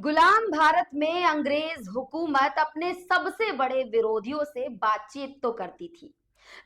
गुलाम भारत में अंग्रेज हुकूमत अपने सबसे बड़े विरोधियों से बातचीत तो करती थी।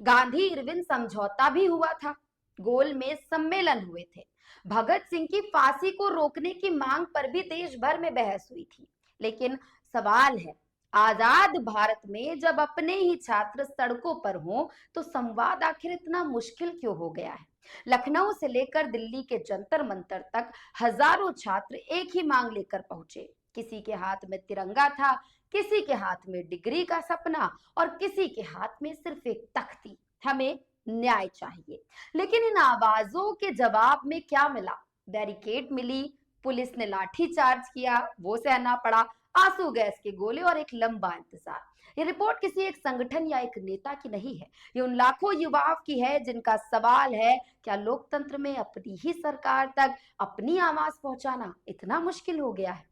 गांधी इरविन समझौता भी हुआ था। गोल में सम्मेलन हुए थे। भगत सिंह की फांसी को रोकने की मांग पर भी देश भर में बहस हुई थी। लेकिन सवाल है, आजाद भारत में जब अपने ही छात्र सड़कों पर हों तो संवाद आखिर इतना मुश्किल क्यों हो गया है? लखनऊ से लेकर दिल्ली के जंतर मंतर तक हजारों छात्र एक ही मांग लेकर पहुंचे। किसी के हाथ में तिरंगा था, किसी के हाथ में डिग्री का सपना और किसी के हाथ में सिर्फ एक तख्ती। हमें न्याय चाहिए। लेकिन इन आवाजों के जवाब में क्या मिला? बैरिकेड मिली, पुलिस ने लाठी चार्ज किया, वो सहना पड़ा, आंसू गैस के गोले और एक लंबा इंतजार। ये रिपोर्ट किसी एक संगठन या एक नेता की नहीं है, ये उन लाखों युवाओं की है जिनका सवाल है, क्या लोकतंत्र में अपनी ही सरकार तक अपनी आवाज पहुंचाना इतना मुश्किल हो गया है?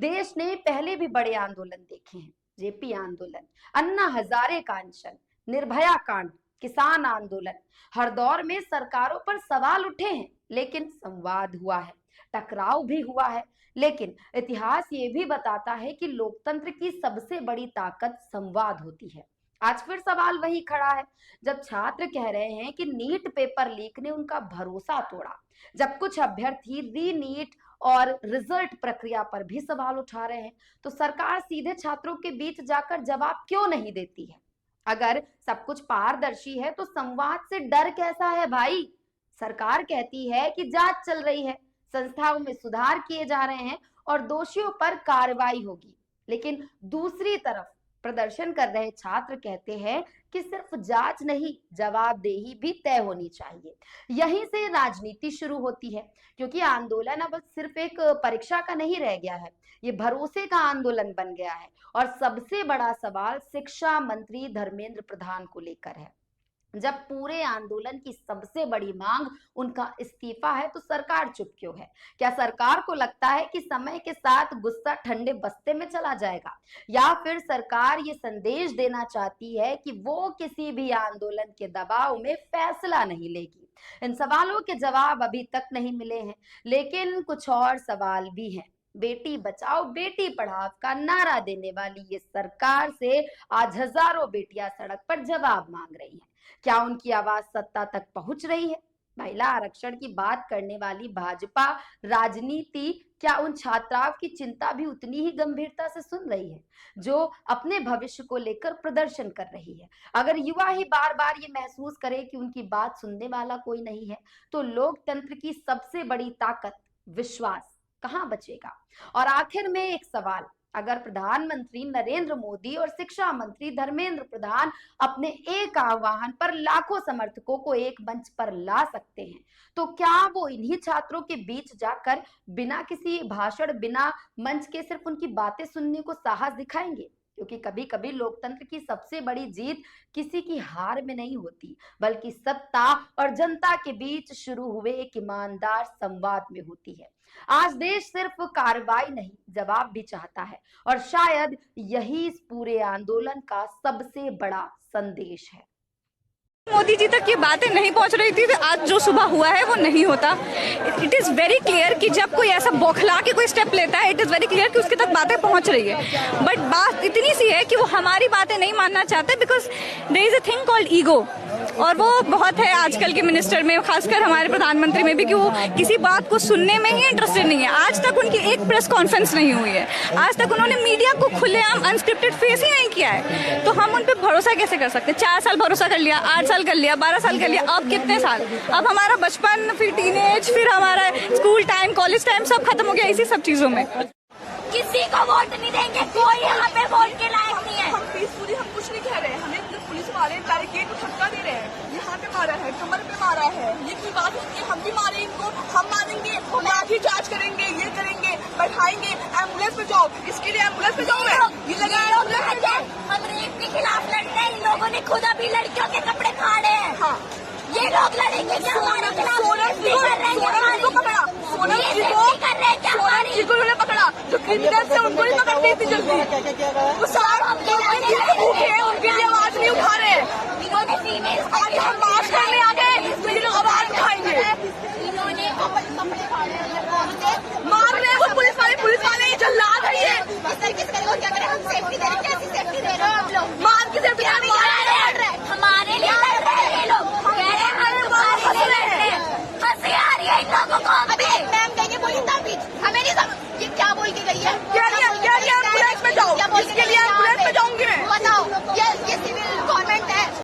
देश ने पहले भी बड़े आंदोलन देखे हैं, जेपी आंदोलन, अन्ना हजारे का अनशन, निर्भया कांड, किसान आंदोलन। हर दौर में सरकारों पर सवाल उठे हैं, लेकिन संवाद हुआ है, टकराव भी हुआ है। लेकिन इतिहास ये भी बताता है कि लोकतंत्र की सबसे बड़ी ताकत संवाद होती है। आज फिर सवाल वही खड़ा है। जब छात्र कह रहे हैं कि नीट पेपर लीक ने उनका भरोसा तोड़ा, जब कुछ अभ्यर्थी री नीट और रिजल्ट प्रक्रिया पर भी सवाल उठा रहे हैं, तो सरकार सीधे छात्रों के बीच जाकर जवाब क्यों नहीं देती है? अगर सब कुछ पारदर्शी है तो संवाद से डर कैसा है भाई? सरकार कहती है कि जांच चल रही है, संस्थाओं में सुधार किए जा रहे हैं और दोषियों पर कार्रवाई होगी। लेकिन दूसरी तरफ प्रदर्शन कर रहे छात्र कहते हैं कि सिर्फ जांच नहीं, जवाबदेही भी तय होनी चाहिए। यहीं से राजनीति शुरू होती है, क्योंकि आंदोलन अब सिर्फ एक परीक्षा का नहीं रह गया है, ये भरोसे का आंदोलन बन गया है। और सबसे बड़ा सवाल शिक्षा मंत्री धर्मेंद्र प्रधान को लेकर है। जब पूरे आंदोलन की सबसे बड़ी मांग उनका इस्तीफा है तो सरकार चुप क्यों है? क्या सरकार को लगता है कि समय के साथ गुस्सा ठंडे बस्ते में चला जाएगा, या फिर सरकार ये संदेश देना चाहती है कि वो किसी भी आंदोलन के दबाव में फैसला नहीं लेगी? इन सवालों के जवाब अभी तक नहीं मिले हैं, लेकिन कुछ और सवाल भी हैं। बेटी बचाओ बेटी पढ़ाओ का नारा देने वाली ये सरकार से आज हजारों बेटियां सड़क पर जवाब मांग रही हैं। क्या उनकी आवाज सत्ता तक पहुंच रही है? महिला आरक्षण की बात करने वाली भाजपा राजनीति क्या उन छात्राओं की चिंता भी उतनी ही गंभीरता से सुन रही है जो अपने भविष्य को लेकर प्रदर्शन कर रही है? अगर युवा ही बार बार ये महसूस करे कि उनकी बात सुनने वाला कोई नहीं है, तो लोकतंत्र की सबसे बड़ी ताकत विश्वास कहां बचेगा? और आखिर में एक सवाल, अगर प्रधानमंत्री नरेंद्र मोदी और शिक्षा मंत्री धर्मेंद्र प्रधान अपने एक आह्वान पर लाखों समर्थकों को एक मंच पर ला सकते हैं, तो क्या वो इन्हीं छात्रों के बीच जाकर बिना किसी भाषण, बिना मंच के सिर्फ उनकी बातें सुनने को साहस दिखाएंगे? क्योंकि कभी कभी लोकतंत्र की सबसे बड़ी जीत किसी की हार में नहीं होती, बल्कि सत्ता और जनता के बीच शुरू हुए एक ईमानदार संवाद में होती है। आज देश सिर्फ कार्रवाई नहीं, जवाब भी चाहता है, और शायद यही इस पूरे आंदोलन का सबसे बड़ा संदेश है। मोदी जी तक ये बातें नहीं पहुंच रही थी तो आज जो सुबह हुआ है वो नहीं होता। इट इज वेरी क्लियर कि जब कोई ऐसा बौखला के कोई स्टेप लेता है, इट इज वेरी क्लियर कि उसके तक बातें पहुंच रही है। बट बात इतनी सी है कि वो हमारी बातें नहीं मानना चाहते, because there is a thing called ego, और वो बहुत है आजकल के मिनिस्टर में, खासकर हमारे प्रधानमंत्री में भी, कि वो किसी बात को सुनने में ही इंटरेस्टेड नहीं है। आज तक उनकी एक प्रेस कॉन्फ्रेंस नहीं हुई है, आज तक उन्होंने मीडिया को खुलेआम अनस्क्रिप्टेड फेस ही नहीं किया है। तो हम उन पर भरोसा कैसे कर सकते? 4 साल भरोसा कर लिया, 8 साल कर लिया, 12 साल कर लिया, अब कितने साल? अब हमारा बचपन, फिर टीनेज, फिर हमारा स्कूल टाइम, कॉलेज टाइम सब खत्म हो गया इसी सब चीजों में। किसी को वोट नहीं देंगे, कोई यहाँ पे वोट के लायक नहीं है। हम पीसफुली, हम कुछ नहीं कह रहे हैं, हमें पुलिस वाले बैरिकेड को धक्का दे रहे हैं, यहाँ पे मारा है, कमर पे मारा है, ये की बात होती है? हम भी मारे इनको, हम मारेंगे, हम लाठी चार्ज करेंगे, ये करेंगे, बैठाएंगे, एम्बुलेंस पे जाओ, इसके लिए एम्बुलेंस पे जाओ। ये लगा हम रेप के खिलाफ लड़ते हैं, इन लोगों ने खुद अभी लड़कियों के कपड़े फाड़े हैं। हाँ, ये लोग लड़ेंगे क्या हमारे खिलाफ? पकड़ा जो क्रिमिनल से उनको नहीं पकड़ते इतनी जल्दी, वो उनके लिए आवाज नहीं उठा रहे। आज हम मार्च करने आ गए तो ये लोग आवाज उठाएंगे। इन्होंने कपड़े फाड़े, मार रहे हैं वो पुलिस वाले ही, जल्लाद